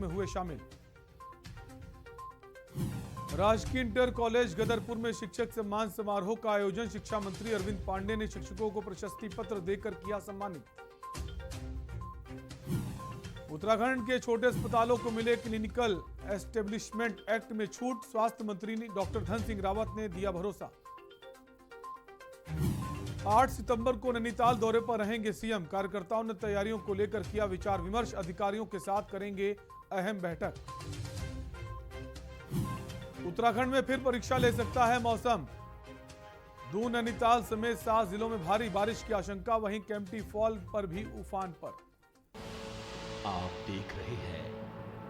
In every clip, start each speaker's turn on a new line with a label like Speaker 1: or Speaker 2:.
Speaker 1: में हुए शामिल। राजकीय इंटर कॉलेज गदरपुर में शिक्षक सम्मान समारोह का आयोजन। शिक्षा मंत्री अरविंद पांडे ने शिक्षकों को प्रशस्ति पत्र देकर किया सम्मानित। उत्तराखंड के छोटे अस्पतालों को मिले क्लिनिकल एस्टेब्लिशमेंट एक्ट में छूट। स्वास्थ्य मंत्री डॉक्टर धन सिंह रावत ने दिया भरोसा। 8 सितंबर को नैनीताल दौरे पर रहेंगे सीएम। कार्यकर्ताओं ने तैयारियों को लेकर किया विचार विमर्श। अधिकारियों के साथ करेंगे अहम बैठक। उत्तराखंड में फिर परीक्षा ले सकता है मौसम। दून, नैनीताल समेत 7 जिलों में भारी बारिश की आशंका। वहीं केम्प्टी फॉल पर भी उफान पर।
Speaker 2: आप देख रहे हैं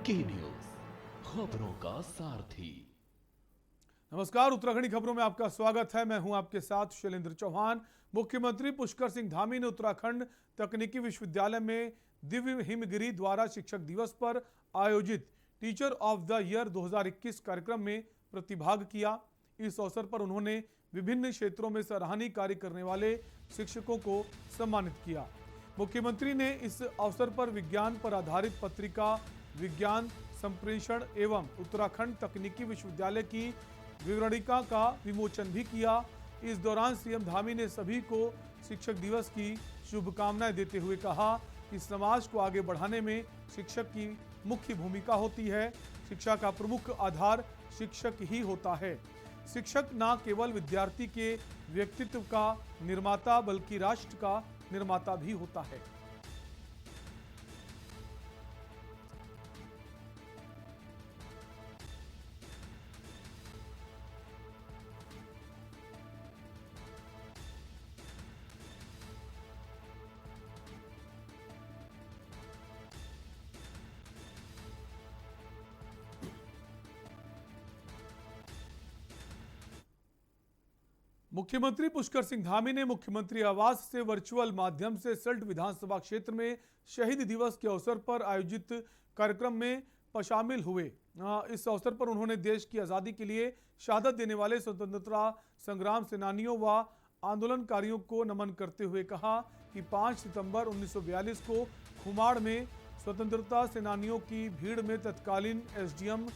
Speaker 2: के न्यूज, खबरों का सारथी।
Speaker 1: नमस्कार, उत्तराखंडी खबरों में आपका स्वागत है। मैं हूं आपके साथ शैलेंद्र चौहान। मुख्यमंत्री पुष्कर सिंह धामी ने उत्तराखंड तकनीकी विश्वविद्यालय में दिव्य हिमगिरी द्वारा शिक्षक दिवस पर आयोजित टीचर ऑफ द ईयर 2021 कार्यक्रम में प्रतिभाग किया। इस अवसर पर उन्होंने विभिन्न क्षेत्रों में सराहनीय कार्य करने वाले शिक्षकों को सम्मानित किया। मुख्यमंत्री ने इस अवसर पर विज्ञान पर आधारित पत्रिका विज्ञान संप्रेषण एवं उत्तराखंड तकनीकी विश्वविद्यालय की विवरणिका का विमोचन भी किया। इस दौरान सीएम धामी ने सभी को शिक्षक दिवस की शुभकामनाएं देते हुए कहा कि समाज को आगे बढ़ाने में शिक्षक की मुख्य भूमिका होती है। शिक्षा का प्रमुख आधार शिक्षक ही होता है। शिक्षक न केवल विद्यार्थी के व्यक्तित्व का निर्माता बल्कि राष्ट्र का निर्माता भी होता है। मुख्यमंत्री पुष्कर सिंह धामी ने मुख्यमंत्री आवास से वर्चुअल माध्यम से सल्ट विधानसभा क्षेत्र में शहीद दिवस के अवसर पर आयोजित कार्यक्रम में शामिल हुए। इस अवसर पर उन्होंने देश की आज़ादी के लिए शहादत देने वाले स्वतंत्रता संग्राम सेनानियों व आंदोलनकारियों को नमन करते हुए कहा कि 5 सितंबर 1942 को खुमाड़ में स्वतंत्रता सेनानियों की भीड़ में तत्कालीन एसडीएम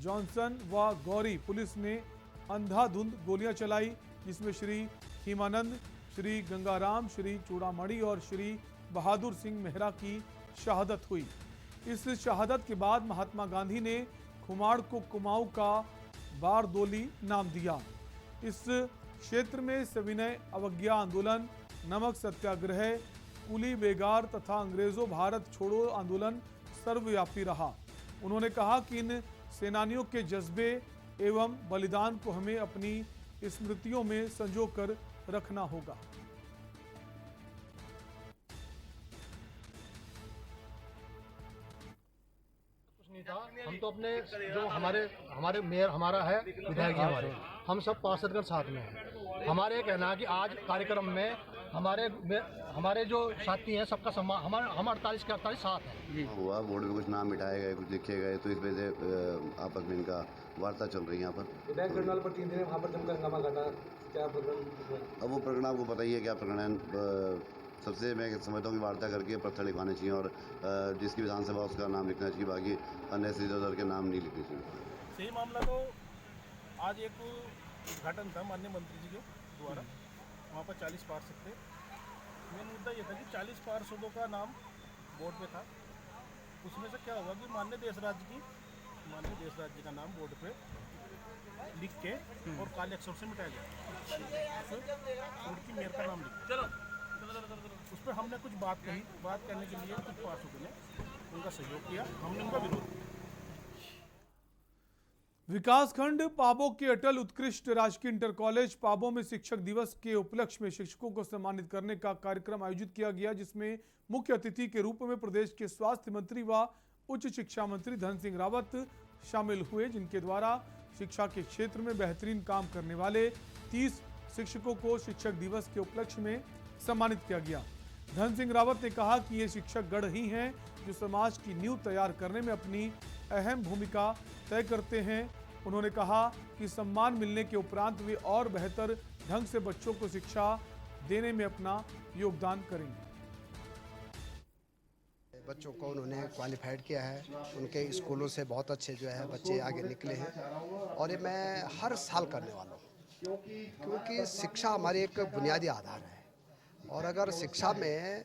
Speaker 1: जॉनसन व गौरी पुलिस ने अंधाधुंध गोलियां चलाई, जिसमें श्री हिमानंद, श्री गंगाराम, श्री चूड़ामणि और श्री बहादुर सिंह मेहरा की शहादत हुई। इस शहादत के बाद महात्मा गांधी ने खुमाड़ को कुमाऊं का बारदोली नाम दिया। इस क्षेत्र में सविनय अवज्ञा आंदोलन, नमक सत्याग्रह, कुली बेगार तथा अंग्रेजों भारत छोड़ो आंदोलन सर्वव्यापी रहा। उन्होंने कहा कि इन सेनानियों के जज्बे एवं बलिदान को हमें अपनी स्मृतियों में संजो कर रखना होगा।
Speaker 3: कुछ नहीं था, हम तो अपने जो हमारे मेयर हमारा है, विधायक जी हमारे, हम सब पार्षदगण साथ में हैं। हमारे ये कहना है कि आज कार्यक्रम में हमारे जो साथी हैं सबका सम्मान, हम 48 के 48 साथ हैं।
Speaker 4: हुआ बोर्ड में कुछ नाम मिटाए गए, कुछ लिखे गए, तो इस वजह से आपस में इनका वार्ता चल रही है यहाँ पर।
Speaker 5: विधायक करनाल पर 3 दिन वहाँ पर जमकर हंगामा घटा, क्या प्रकरण?
Speaker 4: अब वो प्रकरण आपको पता ही है क्या प्रकरण है। सबसे मैं समझता हूँ कि वार्ता करके पत्थर लिखवाने चाहिए और जिसकी विधानसभा उसका नाम लिखना चाहिए, बाकी अन्य इधर के नाम नहीं लिखने चाहिए।
Speaker 6: सही मामला तो आज एक उद्घाटन था माननीय मंत्री जी के द्वारा, वहाँ पर 40 पार्षद थे। मेन मुद्दा ये था कि 40 पार्षदों का नाम बोर्ड पे था। उसमें से क्या हुआ कि माननीय देशराज जी का नाम बोर्ड पे लिख के और काले अक्षर से मिटाया गया। बोर्ड की मेयर का नाम लिख उस पर हमने कुछ बात करने के लिए कुछ पार्षदों ने उनका सहयोग किया, हमने उनका विरोध किया।
Speaker 1: विकासखंड पाबो के अटल उत्कृष्ट राजकीय इंटर कॉलेज पाबो में शिक्षक दिवस के उपलक्ष्य में शिक्षकों को सम्मानित करने का कार्यक्रम आयोजित किया गया, जिसमें मुख्य अतिथि के रूप में प्रदेश के स्वास्थ्य मंत्री व उच्च शिक्षा मंत्री धन सिंह रावत शामिल हुए, जिनके द्वारा शिक्षा के क्षेत्र में बेहतरीन काम करने वाले 30 शिक्षकों को शिक्षक दिवस के उपलक्ष्य में सम्मानित किया गया। धन सिंह रावत ने कहा कि ये शिक्षक गण ही हैं जो समाज की नींव तैयार करने में अपनी अहम भूमिका तय करते हैं। उन्होंने कहा कि सम्मान मिलने के उपरांत वे और बेहतर ढंग से बच्चों को शिक्षा देने में अपना योगदान करेंगे।
Speaker 7: बच्चों को उन्होंने क्वालिफाइड किया है। उनके स्कूलों से बहुत अच्छे जो है बच्चे आगे निकले हैं और ये मैं हर साल करने वाला हूँ, क्योंकि शिक्षा हमारी एक बुनियादी आधार है। और अगर शिक्षा में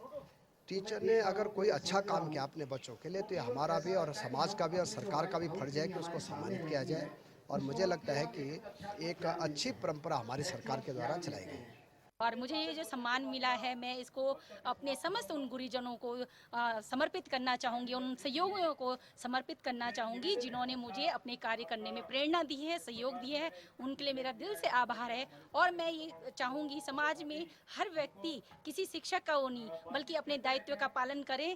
Speaker 7: टीचर ने अगर कोई अच्छा काम किया अपने बच्चों के लिए, तो ये हमारा भी और समाज का भी और सरकार का भी फर्ज है कि उसको सम्मानित किया जाए। और मुझे लगता है कि एक अच्छी परंपरा हमारी सरकार के द्वारा चलाई गई है।
Speaker 8: और मुझे ये जो सम्मान मिला है, मैं इसको अपने समस्त उन गुरुजनों को समर्पित करना चाहूँगी, उन सहयोगियों को समर्पित करना चाहूँगी जिन्होंने मुझे अपने कार्य करने में प्रेरणा दी है, सहयोग दिया है। उनके लिए मेरा दिल से आभार है। और मैं ये चाहूँगी समाज में हर व्यक्ति किसी शिक्षक का वो नहीं बल्कि अपने दायित्व का पालन करे।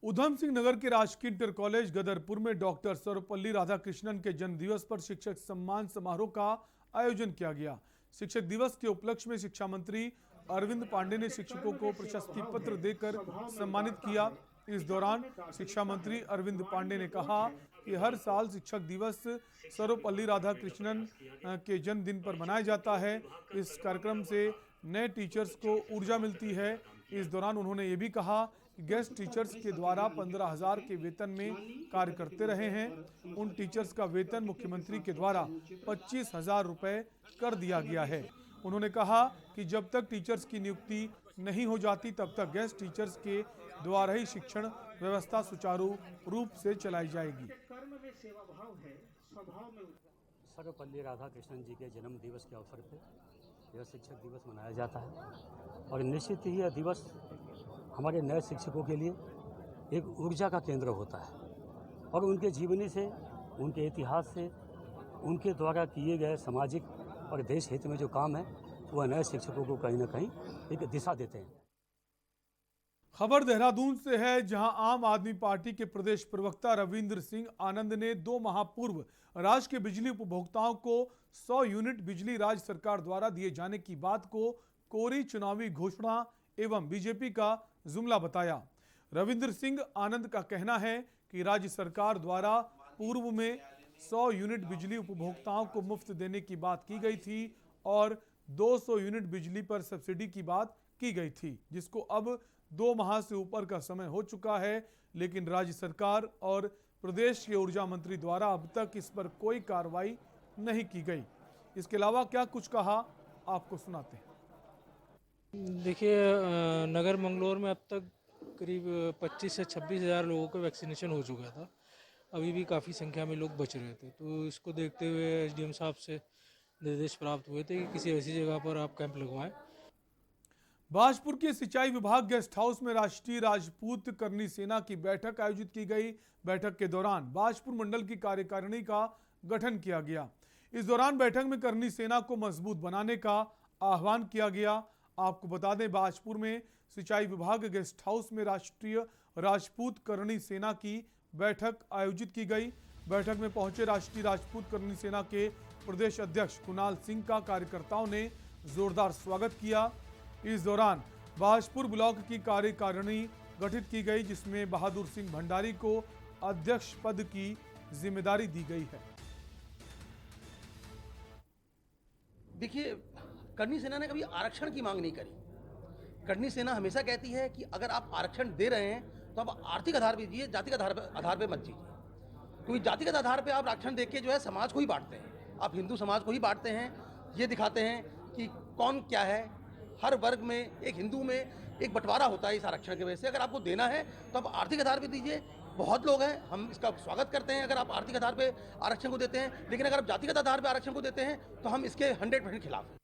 Speaker 1: उधम सिंह नगर के राजकीय इंटर कॉलेज गदरपुर में डॉक्टर सर्वपल्ली राधाकृष्णन के जन्मदिवस पर शिक्षक सम्मान समारोह का आयोजन किया गया। शिक्षक दिवस के उपलक्ष्य में शिक्षा मंत्री अरविंद पांडे ने शिक्षकों को प्रशस्ति पत्र देकर सम्मानित किया। इस दौरान शिक्षा मंत्री अरविंद पांडे ने कहा कि हर साल शिक्षक दिवस सर्वपल्ली राधाकृष्णन के जन्मदिन पर मनाया जाता है। इस कार्यक्रम से नए टीचर्स को ऊर्जा मिलती है। इस दौरान उन्होंने ये भी कहा कि गेस्ट टीचर्स के द्वारा 15,000 के वेतन में कार्य करते रहे हैं। उन टीचर्स का वेतन मुख्यमंत्री के द्वारा 25,000 रुपए कर दिया गया है। उन्होंने कहा कि जब तक टीचर्स की नियुक्ति नहीं हो जाती तब तक गेस्ट टीचर्स के द्वारा ही शिक्षण व्यवस्था सुचारू रूप से चलाई जाएगी।
Speaker 9: सर्वपल्ली राधाकृष्णन जी के जन्म दिवस के अवसर पर यह शिक्षक दिवस मनाया जाता है और निश्चित ही यह दिवस हमारे नए शिक्षकों के लिए एक ऊर्जा का केंद्र होता है और उनके जीवनी से, उनके इतिहास से, उनके द्वारा किए गए सामाजिक और देश हित में जो काम है वह नए शिक्षकों को कहीं ना कहीं एक दिशा देते हैं।
Speaker 1: खबर देहरादून से है, जहां आम आदमी पार्टी के प्रदेश प्रवक्ता रविंद्र सिंह आनंद ने 2 माह पूर्व राज्य के बिजली उपभोक्ताओं को 100 यूनिट बिजली राज्य सरकार द्वारा दिए जाने की बात को कोरी चुनावी घोषणा एवं बीजेपी का जुमला बताया। रविंद्र सिंह आनंद का कहना है कि राज्य सरकार द्वारा पूर्व में 100 यूनिट बिजली उपभोक्ताओं को मुफ्त देने की बात की गई थी और 200 यूनिट बिजली पर सब्सिडी की बात की गई थी, जिसको अब 2 माह से ऊपर का समय हो चुका है, लेकिन राज्य सरकार और प्रदेश के ऊर्जा मंत्री द्वारा अब तक इस पर कोई कार्रवाई नहीं की गई। इसके अलावा क्या कुछ कहा, आपको सुनाते हैं।
Speaker 10: देखिए, नगर मंगलौर में अब तक करीब 25 से 26 हज़ार लोगों का वैक्सीनेशन हो चुका था। अभी भी काफ़ी संख्या में लोग बच रहे थे, तो इसको देखते हुए एसडीएम साहब से निर्देश प्राप्त हुए थे कि किसी ऐसी जगह पर आप कैंप लगवाएं।
Speaker 1: बाजपुर के सिंचाई विभाग गेस्ट हाउस में राष्ट्रीय राजपूत करनी सेना की बैठक आयोजित की गई। बैठक के दौरान बाजपुर मंडल की कार्यकारिणी का गठन किया गया। इस दौरान बैठक में करनी सेना को मजबूत बनाने का आह्वान किया गया। आपको बता दें, बाजपुर में सिंचाई विभाग गेस्ट हाउस में राष्ट्रीय राजपूत करनी सेना की बैठक आयोजित की गई। बैठक में पहुंचे राष्ट्रीय राजपूत करनी सेना के प्रदेश अध्यक्ष कुणाल सिंह का कार्यकर्ताओं ने जोरदार स्वागत किया। इस दौरान बाजपुर ब्लॉक की कार्यकारिणी गठित की गई, जिसमें बहादुर सिंह भंडारी को अध्यक्ष पद की जिम्मेदारी दी गई है।
Speaker 11: देखिए, करनी सेना ने कभी आरक्षण की मांग नहीं करी। करनी सेना हमेशा कहती है कि अगर आप आरक्षण दे रहे हैं तो आप आर्थिक आधार पे दीजिए, जातिगत आधार पे मत दीजिए, क्योंकि जातिगत आधार पे आप आरक्षण देके जो है समाज को ही बांटते हैं। आप हिंदू समाज को ही बांटते हैं। ये दिखाते हैं कि कौन क्या है। हर वर्ग में, एक हिंदू में एक बंटवारा होता है इस आरक्षण की वजह से। अगर आपको देना है तो आप आर्थिक आधार पे दीजिए। बहुत लोग हैं, हम इसका स्वागत करते हैं अगर आप आर्थिक आधार पे आरक्षण को देते हैं, लेकिन अगर आप जातिगत आधार पे आरक्षण को देते हैं तो हम इसके 100% खिलाफ हैं।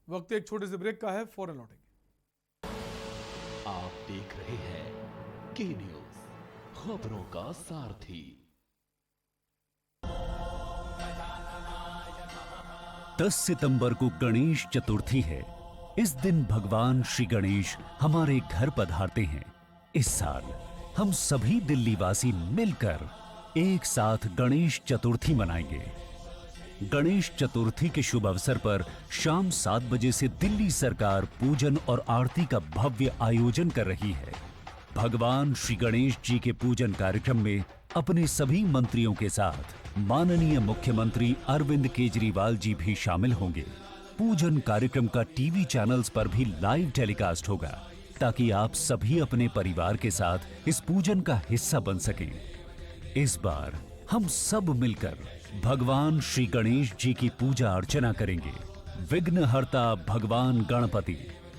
Speaker 1: वक्त एक छोटे से ब्रेक का है, फौरन लौटेंगे।
Speaker 2: आप देख रहे हैं के न्यूज, खबरों का सारथी।
Speaker 12: 10 सितंबर को गणेश चतुर्थी है। इस दिन भगवान श्री गणेश हमारे घर पधारते हैं। इस साल हम सभी दिल्ली वासी मिलकर एक साथ गणेश चतुर्थी मनाएंगे। गणेश चतुर्थी के शुभ अवसर पर शाम 7 बजे से दिल्ली सरकार पूजन और आरती का भव्य आयोजन कर रही है। भगवान श्री गणेश जी के पूजन कार्यक्रम में अपने सभी मंत्रियों के साथ माननीय मुख्यमंत्री अरविंद केजरीवाल जी भी शामिल होंगे। पूजन कार्यक्रम का टीवी चैनल्स पर भी लाइव टेलीकास्ट होगा। ताकि आप सभी अपने परिवार के साथ इस पूजन का हिस्सा बन सकें। इस बार हम सब मिलकर भगवान श्री गणेश जी की पूजा अर्चना करेंगे। विघ्नहर्ता भगवान गणपति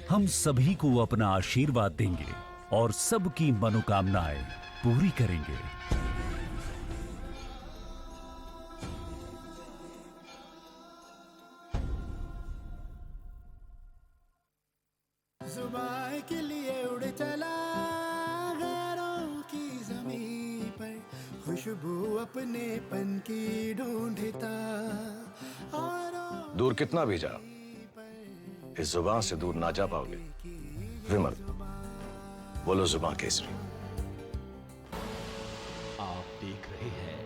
Speaker 12: हम सभी को अपना आशीर्वाद देंगे और सबकी मनोकामनाएं पूरी करेंगे।
Speaker 13: जुबान के लिए उड़ चला गैरों की ज़मीं पर, खुशबू अपने पन की ढूंढता।
Speaker 14: दूर कितना भी जा, इस जुबान से दूर ना जा पाओगे। विमल, बोलो जुबान केसरी।
Speaker 2: आप देख रहे हैं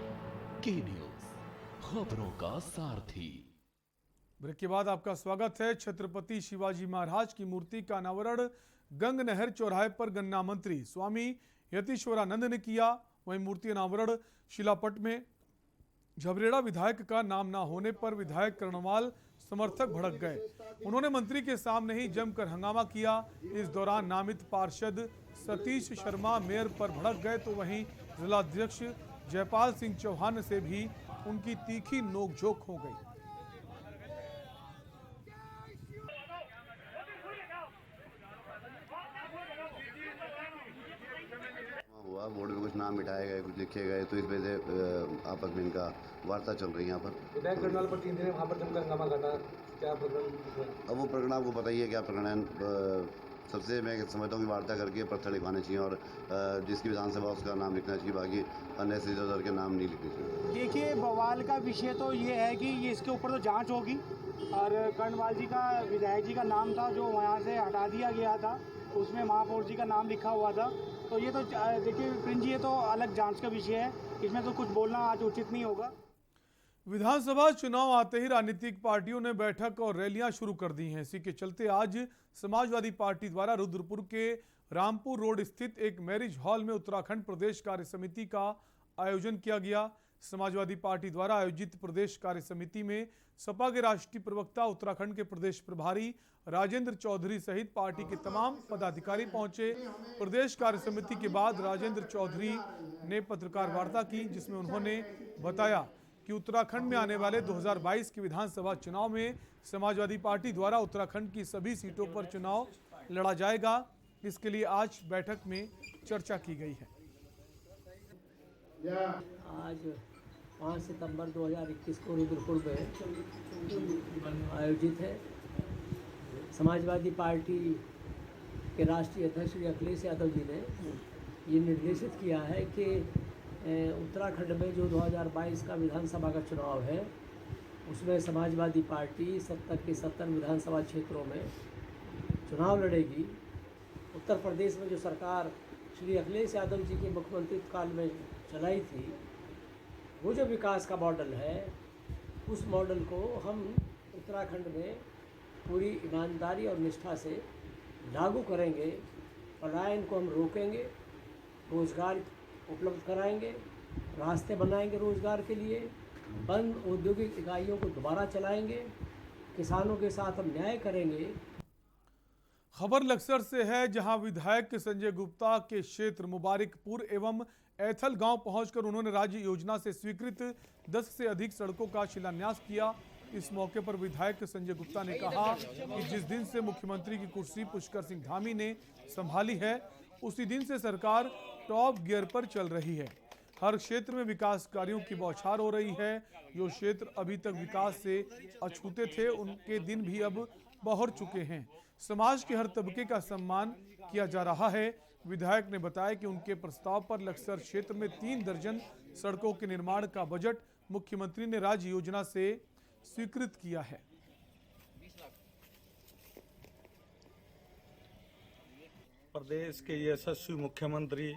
Speaker 2: के न्यूज, खबरों का सारथी।
Speaker 1: ब्रेक के बाद आपका स्वागत है। छत्रपति शिवाजी महाराज की मूर्ति का अनावरण गंग नहर चौराहे पर गन्ना मंत्री स्वामी यतीश्वरानंद ने किया। वहीं मूर्ति अनावरण शिलापट में झबरेड़ा विधायक का नाम न होने पर विधायक कर्णवाल समर्थक भड़क गए। उन्होंने मंत्री के सामने ही जमकर हंगामा किया। इस दौरान नामित पार्षद सतीश शर्मा मेयर पर भड़क गए, तो वहीं जिलाध्यक्ष जयपाल सिंह चौहान से भी उनकी तीखी नोकझोंक हो गई।
Speaker 4: हुआ बोर्ड में कुछ नाम मिटाए गए, कुछ लिखे गए, तो इस वजह से आपस में इनका वार्ता चल रही है यहाँ पर।
Speaker 5: विधायक कर्नल पर 3 दिन वहाँ पर जमकर हंगामा काटा, क्या प्रकरण?
Speaker 4: अब वो प्रकरण आपको पता ही है क्या प्रकरण है। सबसे मैं समझता हूँ कि वार्ता करके पत्थर लिखवाने चाहिए और जिसकी विधानसभा उसका नाम लिखना चाहिए, बाकी अन्य इधर के नाम नहीं लिखने चाहिए।
Speaker 15: देखिए, बवाल का विषय तो ये है कि ये इसके ऊपर तो जांच होगी, और कर्णवाल जी का विधायक जी का नाम था जो वहाँ से हटा दिया गया था, उसमें महापौर जी का नाम लिखा हुआ था। तो ये तो देखिए प्रिंस जी, ये तो अलग जांच का विषय है, इसमें तो कुछ बोलना आज उचित नहीं होगा।
Speaker 1: विधानसभा चुनाव आते ही राजनीतिक पार्टियों ने बैठक और रैलियां शुरू कर दी हैं। इसी के चलते आज समाजवादी पार्टी द्वारा रुद्रपुर के रामपुर रोड स्थित एक मैरिज हॉल में उत्तराखंड प्रदेश कार्य समिति का आयोजन किया गया। समाजवादी पार्टी द्वारा आयोजित प्रदेश कार्य समिति में सपा के राष्ट्रीय प्रवक्ता, उत्तराखंड के प्रदेश प्रभारी राजेंद्र चौधरी सहित पार्टी के तमाम पदाधिकारी पहुंचे। प्रदेश कार्य समिति के बाद राजेंद्र चौधरी ने पत्रकार वार्ता की, जिसमें उन्होंने बताया कि उत्तराखंड में आने वाले 2022 के विधानसभा चुनाव में समाजवादी पार्टी द्वारा उत्तराखंड की सभी सीटों पर चुनाव लड़ा जाएगा। इसके लिए आज बैठक में चर्चा की गई है।
Speaker 16: आज 5 सितंबर 2021 को रुद्रपुर में आयोजित है। समाजवादी पार्टी के राष्ट्रीय अध्यक्ष श्री अखिलेश यादव जी ने ये निर्देशित किया है कि उत्तराखंड में जो 2022 का विधानसभा का चुनाव है, उसमें समाजवादी पार्टी 70 के 70 विधानसभा क्षेत्रों में चुनाव लड़ेगी। उत्तर प्रदेश में जो सरकार श्री अखिलेश यादव जी के मुख्यमंत्रित्व काल में चलाई थी, वो जो विकास का मॉडल है, उस मॉडल को हम उत्तराखंड में पूरी ईमानदारी और निष्ठा से लागू करेंगे। पलायन को हम रोकेंगे, रोजगार उपलब्ध कराएंगे, रास्ते बनाएंगे रोजगार के लिए, बंद औद्योगिक इकाइयों को दोबारा चलाएंगे, किसानों के साथ हम न्याय करेंगे।
Speaker 1: खबर लक्सर से है, जहां विधायक संजय गुप्ता के क्षेत्र मुबारकपुर एवं ऐथल गांव पहुंचकर उन्होंने राज्य योजना से स्वीकृत 10 से अधिक सड़कों का शिलान्यास किया। इस मौके पर विधायक संजय गुप्ता ने कहा कि जिस दिन से मुख्यमंत्री की कुर्सी पुष्कर सिंह धामी ने संभाली है, उसी दिन से सरकार टॉप गियर पर चल रही है। हर क्षेत्र में विकास कार्यों की बौछार हो रही है। जो क्षेत्र अभी तक विकास से अछूते थे, उनके दिन भी अब बहुर चुके हैं। समाज के हर तबके का सम्मान किया जा रहा है। विधायक ने बताया कि उनके प्रस्ताव पर लक्सर क्षेत्र में 3 दर्जन सड़कों के निर्माण का बजट मुख्यमंत्री ने राज्य योजना से स्वीकृत किया है।
Speaker 17: प्रदेश के यशस्वी मुख्यमंत्री,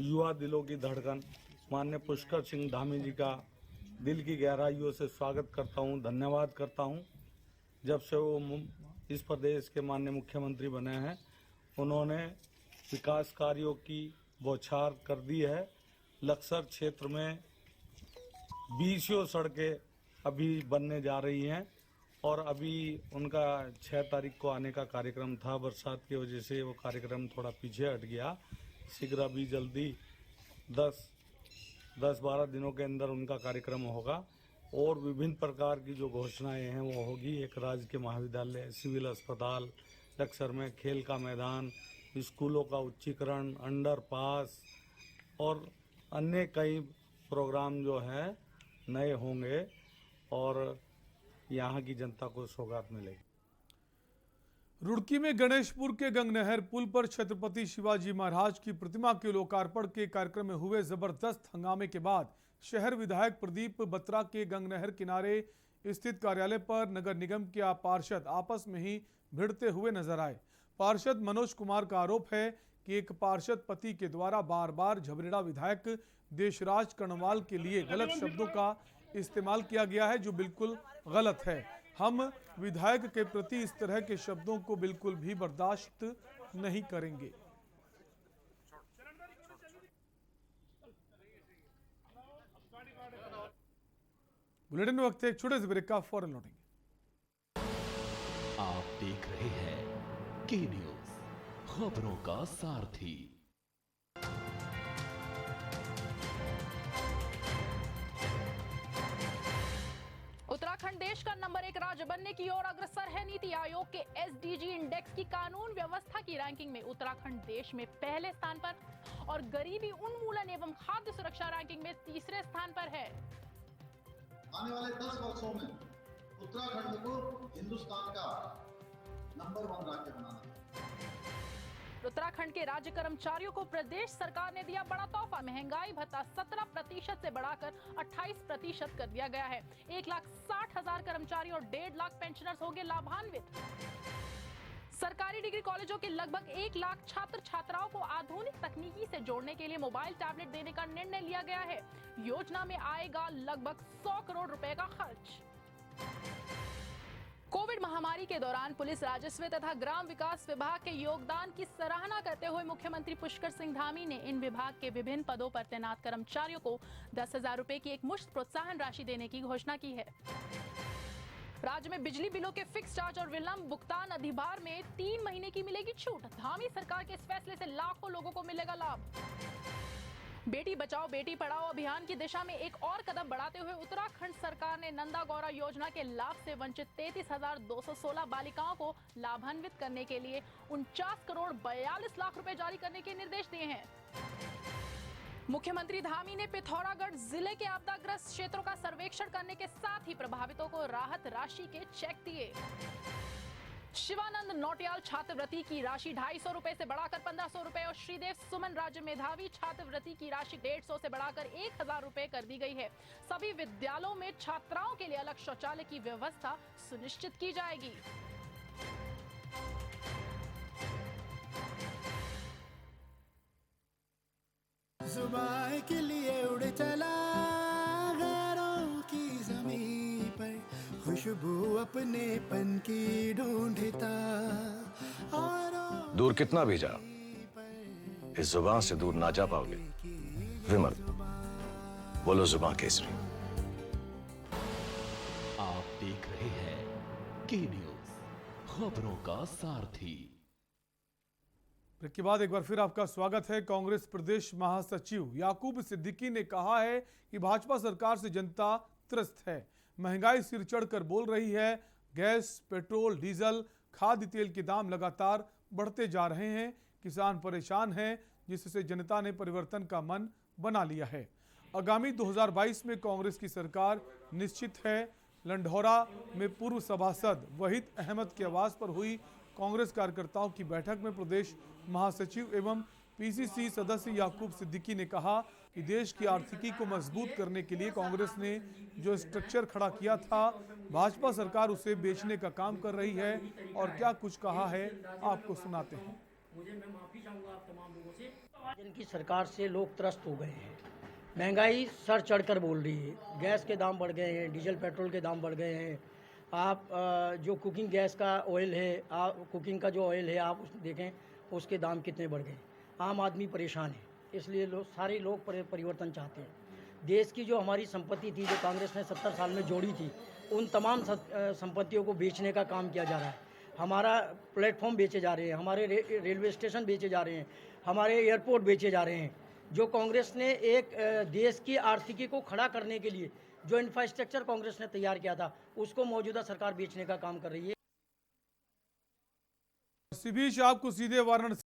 Speaker 17: युवा दिलों की धड़कन माननीय पुष्कर सिंह धामी जी का दिल की गहराइयों से स्वागत करता हूं, धन्यवाद करता हूं। जब से वो इस प्रदेश के माननीय मुख्यमंत्री बने हैं, उन्होंने विकास कार्यों की बौछार कर दी है। लक्सर क्षेत्र में 20 सड़कें अभी बनने जा रही हैं और अभी उनका 6 तारीख को आने का कार्यक्रम था। बरसात की वजह से वो कार्यक्रम थोड़ा पीछे हट गया। शीघ्र अभी जल्दी 10-12 दिनों के अंदर उनका कार्यक्रम होगा और विभिन्न प्रकार की जो घोषणाएं हैं वो होगी। एक राजकीय महाविद्यालय, सिविल अस्पताल, लक्सर में खेल का मैदान, स्कूलों का उच्चीकरण, अंडरपास और अन्य कई प्रोग्राम जो है नए होंगे और यहाँ की जनता को सौगात मिलेगी।
Speaker 1: रुड़की में गणेशपुर के गंगनहर पुल पर छत्रपति शिवाजी महाराज की प्रतिमा के लोकार्पण के कार्यक्रम में हुए जबरदस्त हंगामे के बाद शहर विधायक प्रदीप बत्रा के गंगनहर किनारे स्थित कार्यालय पर नगर निगम के पार्षद आपस में ही भिड़ते हुए नजर आए। पार्षद मनोज कुमार का आरोप है कि एक पार्षद पति के द्वारा बार बार झबरेड़ा विधायक देशराज कर्णवाल के लिए गलत शब्दों का इस्तेमाल किया गया है, जो बिल्कुल गलत है। हम विधायक के प्रति इस तरह के शब्दों को बिल्कुल भी बर्दाश्त नहीं करेंगे। बुलेटिन में वक्त है एक छोटे से ब्रेक का, फौरन लौटेंगे।
Speaker 2: आप देख रहे हैं के न्यूज, खबरों का सारथी।
Speaker 18: उत्तराखंड देश का नंबर 1 राज्य बनने की ओर अग्रसर है। नीति आयोग के SDG इंडेक्स की कानून व्यवस्था की रैंकिंग में उत्तराखंड देश में पहले स्थान पर और गरीबी उन्मूलन एवं खाद्य सुरक्षा रैंकिंग में तीसरे स्थान पर है।
Speaker 19: आने वाले 10 वर्षों में उत्तराखंड को हिंदुस्तान का नंबर 1 राज्य बनाना है।
Speaker 18: उत्तराखंड के राज्य कर्मचारियों को प्रदेश सरकार ने दिया बड़ा तोहफा। महंगाई भत्ता 17% से बढ़ाकर 28% कर दिया गया है। 1,60,000 कर्मचारी और 1.5 लाख पेंशनर्स होंगे लाभान्वित। सरकारी डिग्री कॉलेजों के लगभग 1 लाख छात्र छात्राओं को आधुनिक तकनीकी से जोड़ने के लिए मोबाइल टैबलेट देने का निर्णय लिया गया है। योजना में आएगा लगभग 100 करोड़ रुपए का खर्च। कोविड महामारी के दौरान पुलिस, राजस्व तथा ग्राम विकास विभाग के योगदान की सराहना करते हुए मुख्यमंत्री पुष्कर सिंह धामी ने इन विभाग के विभिन्न पदों पर तैनात कर्मचारियों को 10,000 रुपए की एक मुश्त प्रोत्साहन राशि देने की घोषणा की है। राज्य में बिजली बिलों के फिक्स चार्ज और विलंब भुगतान अधिभार में 3 महीने की मिलेगी छूट। धामी सरकार के इस फैसले से लाखों लोगों को मिलेगा लाभ। बेटी बचाओ बेटी पढ़ाओ अभियान की दिशा में एक और कदम बढ़ाते हुए उत्तराखंड सरकार ने नंदा गौरा योजना के लाभ से वंचित 33,216 बालिकाओं को लाभान्वित करने के लिए 49 करोड़ 42 लाख रुपए जारी करने के निर्देश दिए हैं। मुख्यमंत्री धामी ने पिथौरागढ़ जिले के आपदाग्रस्त क्षेत्रों का सर्वेक्षण करने के साथ ही प्रभावितों को राहत राशि के चेक दिए। शिवानंद नौटियाल छात्रवृत्ति की राशि 250 रुपए से बढ़ाकर 1500 रुपए और श्रीदेव सुमन राज्य मेधावी छात्रवृत्ति की राशि 150 से बढ़ाकर 1000 रुपए कर दी गई है। सभी विद्यालयों में छात्राओं के लिए अलग शौचालय की व्यवस्था सुनिश्चित की जाएगी।
Speaker 13: जुबान के लिए उड़ चला गैरों की ज़मीं पर, खुशबू अपने पन की ढूंढता।
Speaker 14: दूर कितना भी जा, इस जुबान से दूर ना जा पाओगे। विमल, बोलो जुबान केसरी।
Speaker 2: आप देख रहे हैं के न्यूज, खबरों का सारथी।
Speaker 1: ब्रेक के बाद एक बार फिर आपका स्वागत है। कांग्रेस प्रदेश महासचिव याकूब सिद्दीकी ने कहा है कि भाजपा सरकार से जनता त्रस्त है। महंगाई सिर चढ़कर बोल रही है। गैस, पेट्रोल, डीजल, खाद्य तेल के दाम लगातार बढ़ते जा रहे हैं। किसान परेशान हैं, जिससे जनता ने परिवर्तन का मन बना लिया है। आगामी 2022 में कांग्रेस की सरकार निश्चित है। लंढौरा में पूर्व सभासद वहीद अहमद के आवास पर हुई कांग्रेस कार्यकर्ताओं की बैठक में प्रदेश महासचिव एवं पीसीसी सदस्य याकूब सिद्दीकी ने कहा कि देश की आर्थिकी को मजबूत करने के लिए कांग्रेस ने जो स्ट्रक्चर खड़ा किया था, भाजपा सरकार उसे बेचने का काम कर रही है। और क्या कुछ कहा है, आपको सुनाते हैं।
Speaker 20: मैं माफी चाहूंगा आप तमाम लोगों से। जिनकी सरकार से लोग त्रस्त हो गए हैं। महंगाई सर चढ़कर बोल रही है। गैस के दाम बढ़ गए हैं, डीजल पेट्रोल के दाम बढ़ गए हैं। आप जो कुकिंग गैस का ऑयल है, कुकिंग का जो ऑयल है, आप देखें उसके दाम कितने बढ़ गए। आम आदमी परेशान है, इसलिए सारे लोग परिवर्तन चाहते हैं। देश की जो हमारी संपत्ति थी, जो कांग्रेस ने 70 साल में जोड़ी थी, उन तमाम संपत्तियों को बेचने का काम किया जा रहा है। हमारा प्लेटफॉर्म बेचे जा रहे हैं, हमारे रेलवे स्टेशन बेचे जा रहे हैं, हमारे एयरपोर्ट बेचे जा रहे हैं। जो कांग्रेस ने एक देश की आर्थिकी को खड़ा करने के लिए जो इंफ्रास्ट्रक्चर कांग्रेस ने तैयार किया था, उसको मौजूदा सरकार बेचने का काम कर रही है।
Speaker 1: इसी बीच आपको सीधे वाराणसी